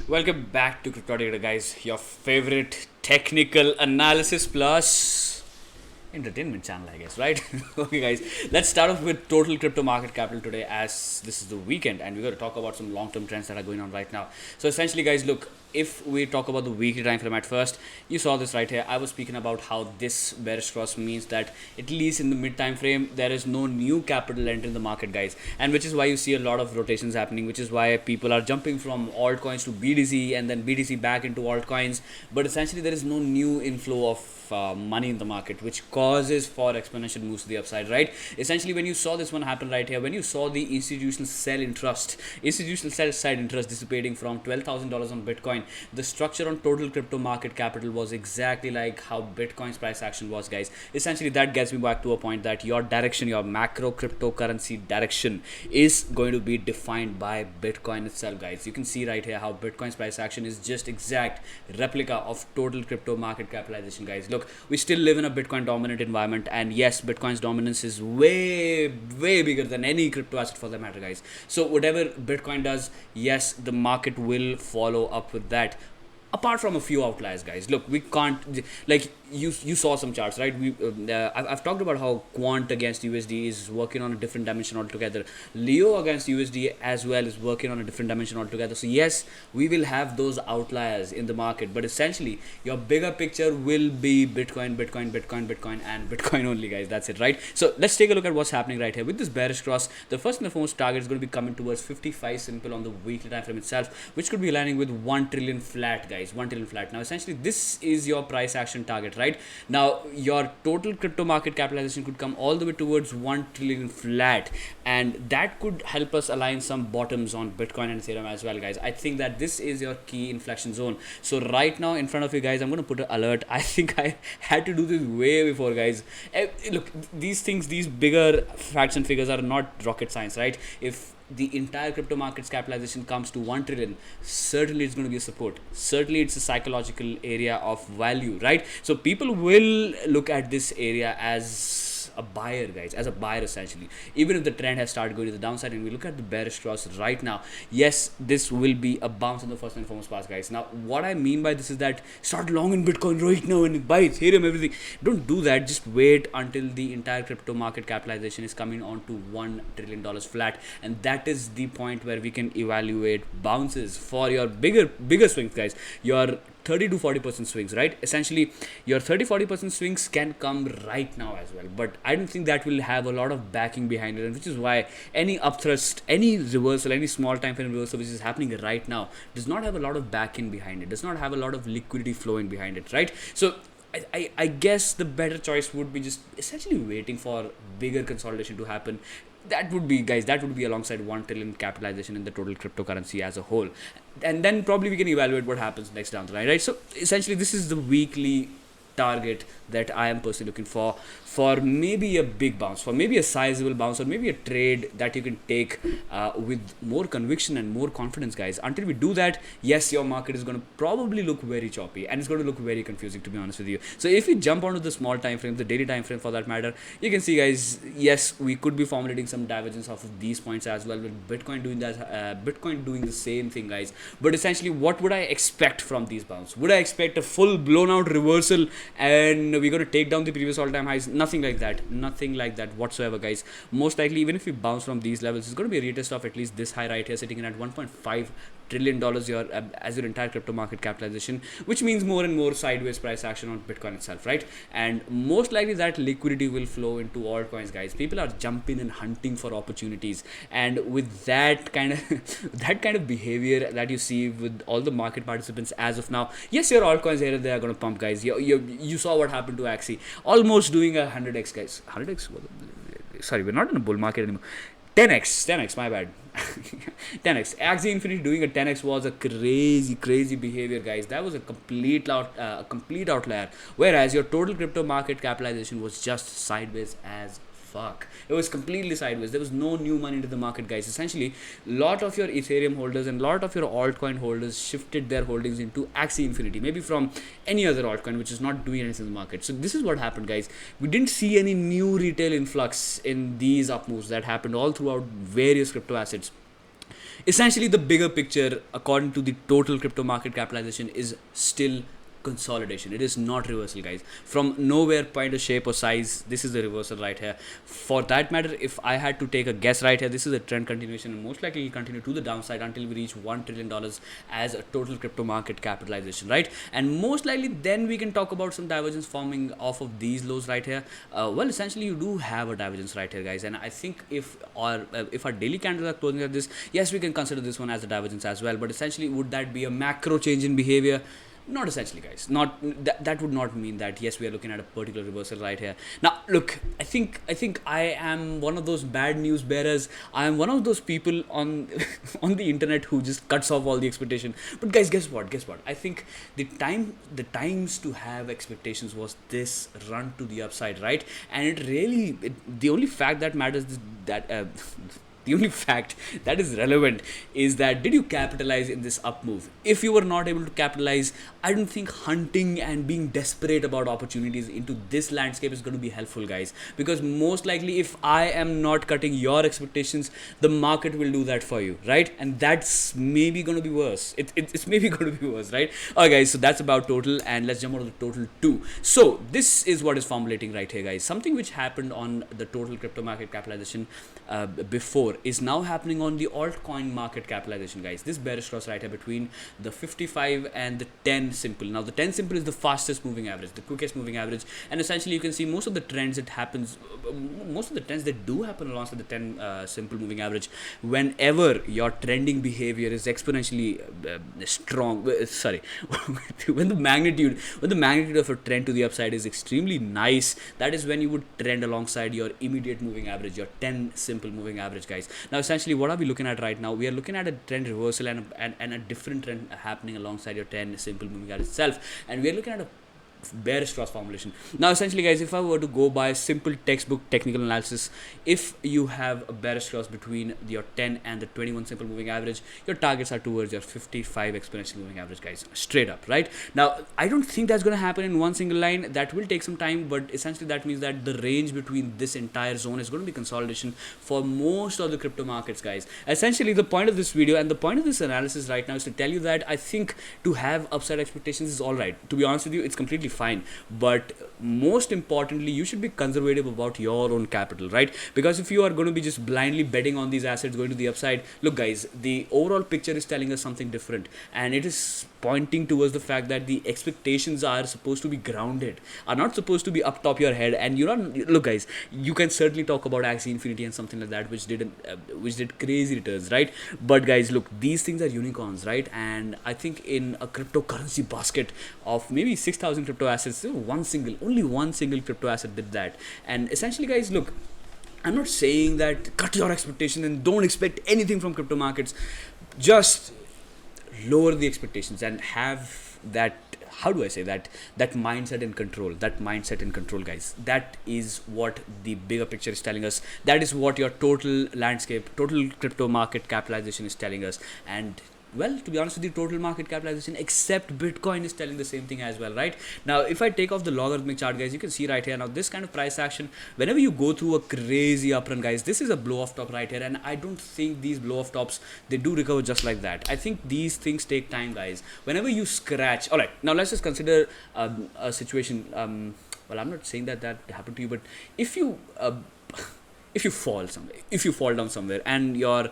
Welcome back to Crypto Data, guys. Your favorite technical analysis plus entertainment channel, I guess, right? Okay, guys, let's start off with total crypto market capital today, as this is the weekend, and we're going to talk about some long-term trends that are going on right now. So, essentially, guys, look. If we talk about the weekly time frame at first, you saw this right here. I was speaking about how this bearish cross means that at least in the mid time frame there is no new capital entering the market, guys, and which is why you see a lot of rotations happening, which is why people are jumping from altcoins to BTC and then BTC back into altcoins. But essentially there is no new inflow of money in the market, which causes for exponential moves to the upside, right? Essentially, when you saw this one happen right here, when you saw the institutional sell side interest dissipating from $12,000 on Bitcoin, the structure on total crypto market capital was exactly like how Bitcoin's price action was, guys. Essentially, that gets me back to a point that your direction, your macro cryptocurrency direction, is going to be defined by Bitcoin itself, guys. You can see right here how Bitcoin's price action is just exact replica of total crypto market capitalization, guys. Look, we still live in a Bitcoin dominant environment, and yes, Bitcoin's dominance is way bigger than any crypto asset for that matter, guys. So whatever Bitcoin does, yes, the market will follow up with that, apart from a few outliers, guys. Look, we can't, like, you saw some charts, right? I've talked about how quant against USD is working on a different dimension altogether. Leo against USD as well is working on a different dimension altogether. So yes, we will have those outliers in the market, but essentially your bigger picture will be Bitcoin, and Bitcoin only, guys. That's it, right? So let's take a look at what's happening right here with this bearish cross. The first and foremost target is going to be coming towards 55 simple on the weekly time frame itself, which could be aligning with 1 trillion flat, guys. 1 trillion flat. Now essentially this is your price action target, right? Now your total crypto market capitalization could come all the way towards 1 trillion flat, and that could help us align some bottoms on Bitcoin and Ethereum as well, guys. I think that this is your key inflection zone. So right now in front of you, guys, I'm going to put an alert. I think I had to do this way before, guys. Look, these things, these bigger facts and figures are not rocket science, right? If the entire crypto market's capitalization comes to 1 trillion, certainly it's going to be a support. Certainly it's a psychological area of value, right? So people will look at this area as a buyer, guys, as a buyer essentially, even if the trend has started going to the downside. And we look at the bearish cross right now, yes, this will be a bounce on the first and foremost pass, guys. Now what I mean by this is that start long in Bitcoin right now and buy Ethereum, everything. Don't do that. Just wait until the entire crypto market capitalization is coming on to $1 trillion flat, and that is the point where we can evaluate bounces for your bigger swings, guys. Your 30 to 40% swings, right? Essentially your 30-40% swings can come right now as well, but I don't think that will have a lot of backing behind it, and which is why any upthrust, any reversal, any small time frame reversal which is happening right now does not have a lot of backing behind it, does not have a lot of liquidity flowing behind it, right? So I guess the better choice would be just essentially waiting for bigger consolidation to happen. That would be, guys, that would be alongside 1 trillion capitalization in the total cryptocurrency as a whole, and then probably we can evaluate what happens next down the line, right? So essentially this is the weekly target that I am personally looking for maybe a big bounce, for maybe a sizable bounce, or maybe a trade that you can take with more conviction and more confidence, guys. Until we do that, yes, your market is going to probably look very choppy and it's going to look very confusing, to be honest with you. So if we jump onto the small time frame, the daily time frame for that matter, you can see, guys, yes, we could be formulating some divergence off of these points as well, with Bitcoin doing that, Bitcoin doing the same thing, guys. But essentially what would I expect from these bounce? Would I expect a full blown out reversal and we're going to take down the previous all-time highs? Nothing like that whatsoever, guys. Most likely, even if we bounce from these levels, it's going to be a retest of at least this high right here, sitting in at $1.5 trillion as your entire crypto market capitalization, which means more and more sideways price action on Bitcoin itself, right? And most likely that liquidity will flow into altcoins, guys. People are jumping and hunting for opportunities, and with that kind of that kind of behavior that you see with all the market participants as of now, yes, your altcoins here and there are going to pump, guys. You saw what happened to Axie, almost doing a 100x, guys. 100x, sorry, we're not in a bull market anymore. 10x, my bad. 10x. Axie Infinity doing a 10x was a crazy behavior, guys. That was a complete outlier. Whereas your total crypto market capitalization was just sideways as fuck. It was completely sideways. There was no new money into the market, guys. Essentially, lot of your Ethereum holders and lot of your altcoin holders shifted their holdings into Axie Infinity, maybe from any other altcoin which is not doing anything in the market. So this is what happened, guys. We didn't see any new retail influx in these up moves that happened all throughout various crypto assets. Essentially, the bigger picture, according to the total crypto market capitalization, is still consolidation. It is not reversal, guys. From nowhere, point of shape or size, this is the reversal right here. For that matter, if I had to take a guess right here, this is a trend continuation, and most likely will continue to the downside until we reach $1 trillion as a total crypto market capitalization, right? And most likely, then we can talk about some divergence forming off of these lows right here. Well, essentially, you do have a divergence right here, guys, and I think if our daily candles are closing at this, yes, we can consider this one as a divergence as well. But essentially, would that be a macro change in behavior? Not essentially, guys. Not that would not mean that yes, we are looking at a particular reversal right here. Now look, I think I am one of those bad news bearers. I am one of those people on on the internet who just cuts off all the expectation. But guys, guess what, I think the times to have expectations was this run to the upside, right? And the only fact that matters is that the only fact that is relevant is that did you capitalize in this up move? If you were not able to capitalize, I don't think hunting and being desperate about opportunities into this landscape is going to be helpful, guys, because most likely if I am not cutting your expectations, the market will do that for you, right? And that's maybe going to be worse. It's maybe going to be worse, right? Alright, guys, so that's about total, and let's jump on to the total 2. So this is what is formulating right here, guys. Something which happened on the total crypto market capitalization before is now happening on the altcoin market capitalization, guys. This bearish cross right here between the 55 and the 10 simple. Now the 10 simple is the fastest moving average, the quickest moving average, and essentially you can see most of the trends that do happen alongside the 10 simple moving average whenever your trending behavior is exponentially strong. Sorry, when the magnitude of a trend to the upside is extremely nice, that is when you would trend alongside your immediate moving average, your 10 simple moving average, guys. Now essentially what are we looking at right now? We are looking at a trend reversal and a different trend happening alongside your 10 simple moving average itself, and we are looking at a bearish cross formulation. Now essentially, guys, if I were to go by simple textbook technical analysis, if you have a bearish cross between your 10 and the 21 simple moving average, your targets are towards your 55 exponential moving average, guys, straight up, right? Now I don't think that's going to happen in one single line. That will take some time, but essentially that means that the range between this entire zone is going to be consolidation for most of the crypto markets, guys. Essentially the point of this video and the point of this analysis right now is to tell you that I think to have upside expectations is all right. To be honest with you, it's completely fine, but most importantly, you should be conservative about your own capital, right? Because if you are going to be just blindly betting on these assets going to the upside, look, guys, the overall picture is telling us something different, and it is pointing towards the fact that the expectations are supposed to be grounded, are not supposed to be up top your head. And you're not, look, guys, you can certainly talk about Axie Infinity and something like that which did crazy returns, right? But guys, look, these things are unicorns, right? And I think in a cryptocurrency basket of maybe 6,000 crypto assets, only one single crypto asset did that. And essentially, guys, look, I'm not saying that cut your expectation and don't expect anything from crypto markets. Just lower the expectations and have that, how do I say that mindset in control, guys. That is what the bigger picture is telling us. That is what your total landscape, total crypto market capitalization is telling us. And well, to be honest with you, total market capitalization except Bitcoin is telling the same thing as well, right? Now if I take off the logarithmic chart, guys, you can see right here, now this kind of price action, whenever you go through a crazy uprun, guys, this is a blow off top right here, and I don't think these blow off tops, they do recover just like that. I think these things take time, guys. Whenever you scratch, all right, now let's just consider a situation, well, I'm not saying that happened to you, but if you fall down somewhere and your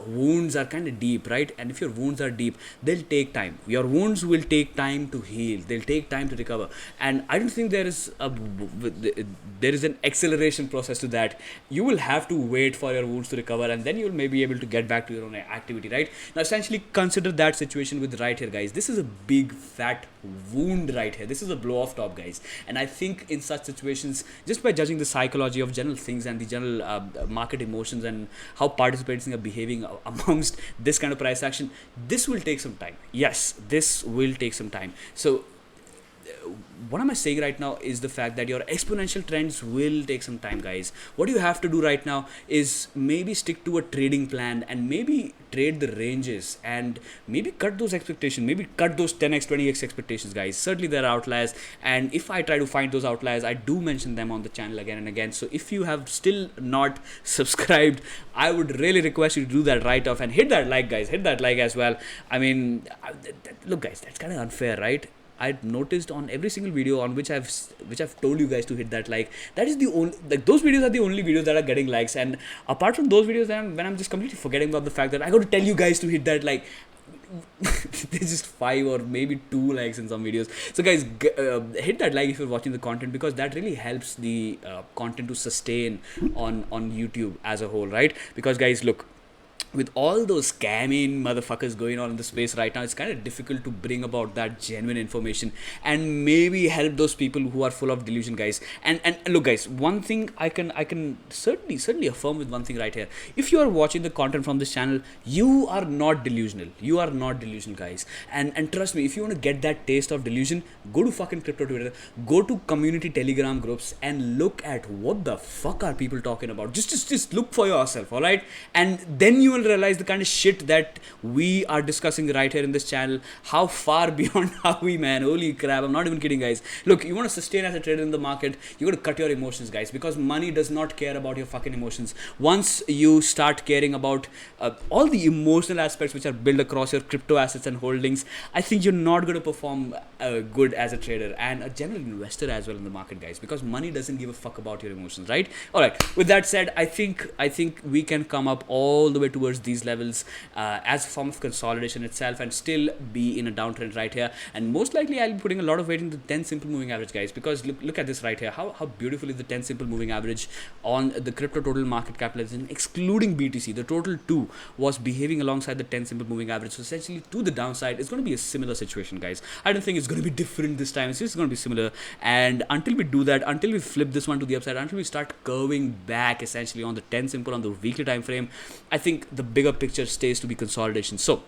wounds are kind of deep, right? And if your wounds are deep, they'll take time. Your wounds will take time to heal. They'll take time to recover. And I don't think there is an acceleration process to that. You will have to wait for your wounds to recover, and then you'll maybe be able to get back to your own activity, right? Now essentially consider that situation with right here, guys. This is a big fat wound right here. This is a blow off top, guys. And I think in such situations, just by judging the psychology of general things and the general market emotions and how participants are behaving amongst this kind of price action, this will take some time. Yes, this will take some time. So what am I saying right now is the fact that your exponential trends will take some time, guys. What you have to do right now is maybe stick to a trading plan and maybe trade the ranges and maybe cut those expectations, maybe cut those 10x 20x expectations, guys. Certainly there are outliers, and if I try to find those outliers, I do mention them on the channel again and again. So if you have still not subscribed, I would really request you to do that right off and hit that like, guys. Hit that like as well. I mean, look, guys, that's kind of unfair, right? I've noticed on every single video on which I've told you guys to hit that like, that is the only, like, those videos are the only videos that are getting likes. And apart from those videos, when I'm just completely forgetting about the fact that I got to tell you guys to hit that like, there's just 5 or maybe 2 likes in some videos. So guys, hit that like if you're watching the content, because that really helps the content to sustain on YouTube as a whole, right? Because guys, look, with all those scamming motherfuckers going on in the space right now, it's kind of difficult to bring about that genuine information and maybe help those people who are full of delusion, guys. And look, guys, one thing I can certainly affirm with one thing right here: if you are watching the content from this channel, you are not delusional. You are not delusional, guys. And trust me, if you want to get that taste of delusion, go to fucking crypto Twitter, go to community Telegram groups, and look at what the fuck are people talking about. Just look for yourself, all right? And then you will realize the kind of shit that we are discussing right here in this channel, how far beyond are we, man. Holy crap, I'm not even kidding, guys. Look, you want to sustain as a trader in the market, you got to cut your emotions, guys, because money does not care about your fucking emotions. Once you start caring about all the emotional aspects which are built across your crypto assets and holdings, I think you're not going to perform good as a trader and a general investor as well in the market, guys, because money doesn't give a fuck about your emotions, right? All right, with that said, I think we can come up all the way towards these levels as a form of consolidation itself and still be in a downtrend right here. And most likely I'll be putting a lot of weight in the 10 simple moving average, guys, because look at this right here, how beautifully the 10 simple moving average on the crypto total market capitalization excluding BTC, the total 2, was behaving alongside the 10 simple moving average. So essentially to the downside, it's going to be a similar situation, guys. I don't think it's going to be different this time. It's just going to be similar. And until we do that, until we flip this one to the upside, until we start curving back essentially on the 10 simple on the weekly time frame, I think the bigger picture stays to be consolidation. So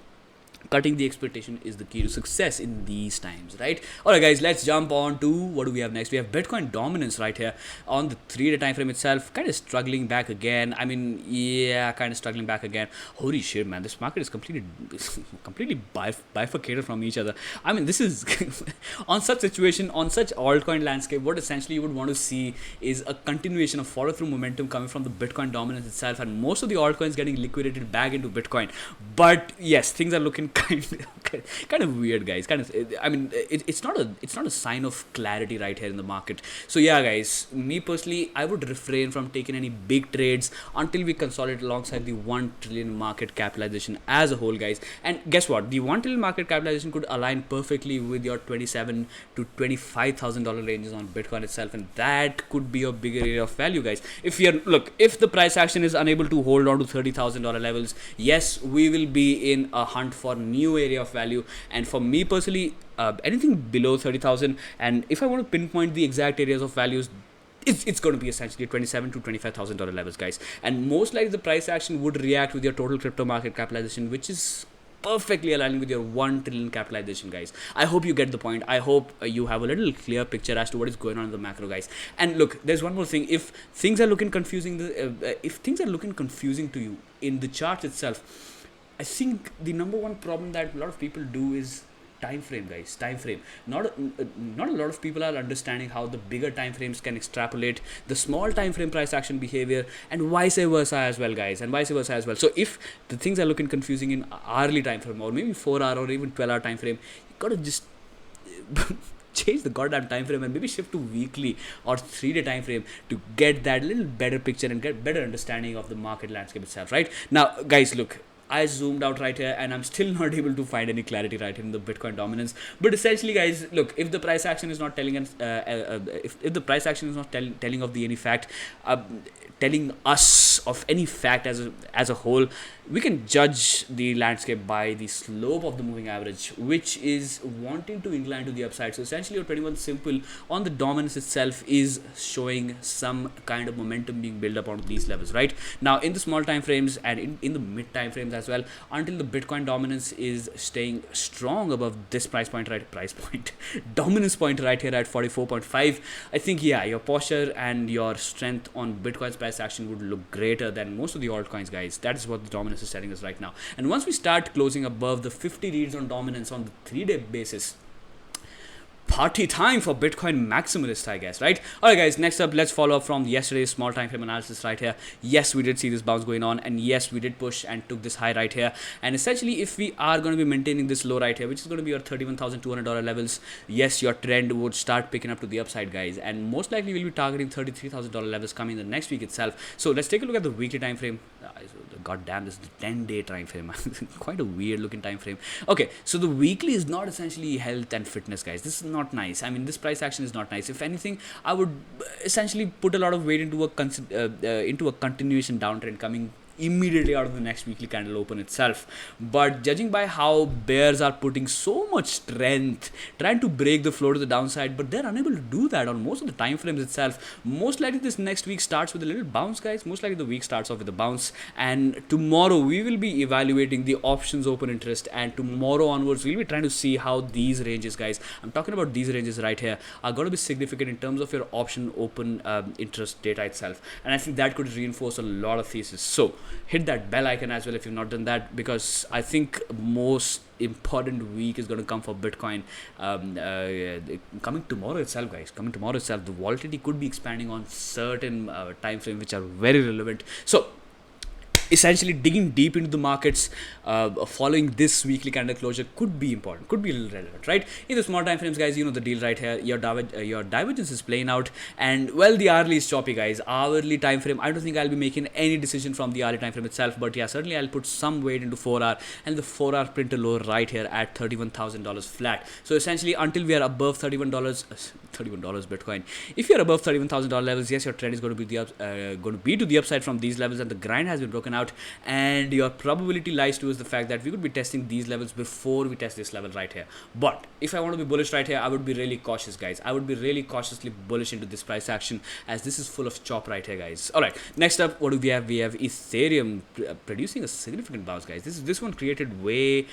cutting the expectation is the key to success in these times, right? All right, guys, let's jump on to what do we have next. We have Bitcoin dominance right here on the 3-day time frame itself, kind of struggling back again. I mean, yeah, kind of struggling back again. Holy shit, man, this market is completely bifurcated from each other. I mean, this is on such situation, on such altcoin landscape, what essentially you would want to see is a continuation of follow through momentum coming from the Bitcoin dominance itself, and most of the altcoins getting liquidated back into Bitcoin. But yes, things are looking kind of weird, guys. I mean, it's not a sign of clarity right here in the market. So yeah, guys, me personally, I would refrain from taking any big trades until we consolidate alongside the 1 trillion market capitalization as a whole, guys. And guess what? The 1 trillion market capitalization could align perfectly with your $27,000 to $25,000 ranges on Bitcoin itself, and that could be a bigger area of value, guys. If the price action is unable to hold on to $30,000 levels, yes, we will be in a hunt for new area of value. And for me personally, anything below 30,000, and if I want to pinpoint the exact areas of values, it's going to be essentially $27,000 to $25,000 levels, guys. And most likely the price action would react with your total crypto market capitalization, which is perfectly aligning with your 1 trillion capitalization, guys. I hope you get the point. I hope you have a little clear picture as to what is going on in the macro, guys. And look, there's one more thing. If things are looking confusing, to you in the chart itself, I think the number one problem that a lot of people do is time frame, guys. Time frame. Not a lot of people are understanding how the bigger time frames can extrapolate the small time frame price action behavior, and vice versa as well, guys. So if the things are looking confusing in hourly time frame, or maybe 4-hour or even 12-hour time frame, you gotta just change the goddamn time frame and maybe shift to weekly or 3-day time frame to get that little better picture and get better understanding of the market landscape itself, right? Now, guys, look, I zoomed out right here and I'm still not able to find any clarity right here in the Bitcoin dominance. But essentially, guys, look, if the price action is not telling us, if the price action is not telling of the any fact, telling us of any fact as a whole, we can judge the landscape by the slope of the moving average, which is wanting to incline to the upside. So essentially your 21 simple on the dominance itself is showing some kind of momentum being built up on these levels, right? Now in the small time frames and in the mid time frames as well, until the Bitcoin dominance is staying strong above this dominance point right here at 44.5. I think, yeah, your posture and your strength on Bitcoin's price action would look greater than most of the altcoins, guys. That is what the dominance is telling us right now. And once we start closing above the 50 reads on dominance on the 3-day basis, party time for Bitcoin maximalists, I guess, right? Alright guys, next up, let's follow up from yesterday's small time frame analysis right here. Yes, we did see this bounce going on, and yes, we did push and took this high right here. And essentially, if we are going to be maintaining this low right here, which is going to be your $31,200 levels, yes, your trend would start picking up to the upside, guys, and most likely we'll be targeting $33,000 levels coming the next week itself. So let's take a look at the weekly time frame. God damn, this is the 10-day time frame. Quite a weird looking time frame. Okay, so the weekly is not essentially health and fitness, guys. This is not nice. I mean, this price action is not nice. If anything, I would essentially put a lot of weight into a continuation downtrend coming immediately out of the next weekly candle open itself. But judging by how bears are putting so much strength trying to break the floor to the downside, but they're unable to do that on most of the time frames itself, most likely this next week starts with a little bounce, guys. Most likely the week starts off with a bounce, and tomorrow we will be evaluating the options open interest, and tomorrow onwards we'll be trying to see how these ranges, guys, I'm talking about these ranges right here, are going to be significant in terms of your option open interest data itself. And I think that could reinforce a lot of thesis. So hit that bell icon as well if you've not done that, because I think most important week is going to come for Bitcoin coming tomorrow itself, guys. Coming tomorrow itself, the volatility could be expanding on certain time frames which are very relevant. So essentially digging deep into the markets following this weekly candle closure could be important, could be a little relevant, right? In the small time frames, guys, you know the deal right here. Your divergence is playing out, and well, the hourly is choppy, guys. Hourly time frame, I don't think I'll be making any decision from the hourly time frame itself, but yeah, certainly I'll put some weight into 4-hour, and the 4-hour printer low right here at $31,000 flat. So essentially, until we are above $31 Bitcoin, if you're above $31,000 levels, yes, your trend is going to be to the upside from these levels, and the grind has been broken out, and your probability lies towards the fact that we could be testing these levels before we test this level right here. But if I want to be bullish right here, I would be really cautious, guys. I would be really cautiously bullish into this price action, as this is full of chop right here, guys. All right, next up, what do we have? We have Ethereum producing a significant bounce, guys. This one created way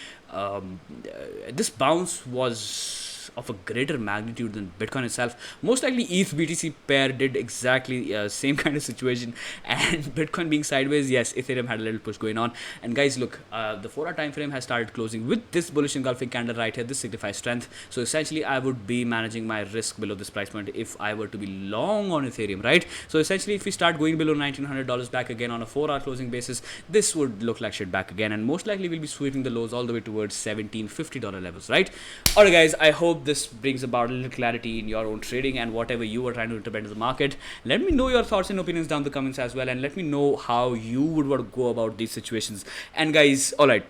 this bounce was of a greater magnitude than Bitcoin itself. Most likely ETH BTC pair did exactly same kind of situation, and Bitcoin being sideways, yes, Ethereum had a little push going on. And guys, look, the 4-hour time frame has started closing with this bullish engulfing candle right here. This signifies strength. So essentially I would be managing my risk below this price point if I were to be long on Ethereum, right? So essentially, if we start going below $1,900 back again on a 4-hour closing basis, this would look like shit back again, and most likely we'll be sweeping the lows all the way towards $1,750 levels, right? Alright guys, I hope this brings about a little clarity in your own trading and whatever you are trying to interpret in the market. Let me know your thoughts and opinions down in the comments as well, and let me know how you would want to go about these situations. And guys, alright,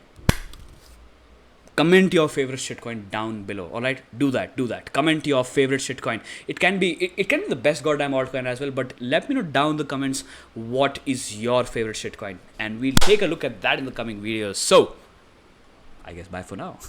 comment your favorite shitcoin down below. Alright, do that. Comment your favorite shitcoin. It can be the best goddamn altcoin as well, but let me know down in the comments what is your favorite shitcoin, and we'll take a look at that in the coming videos. So I guess bye for now.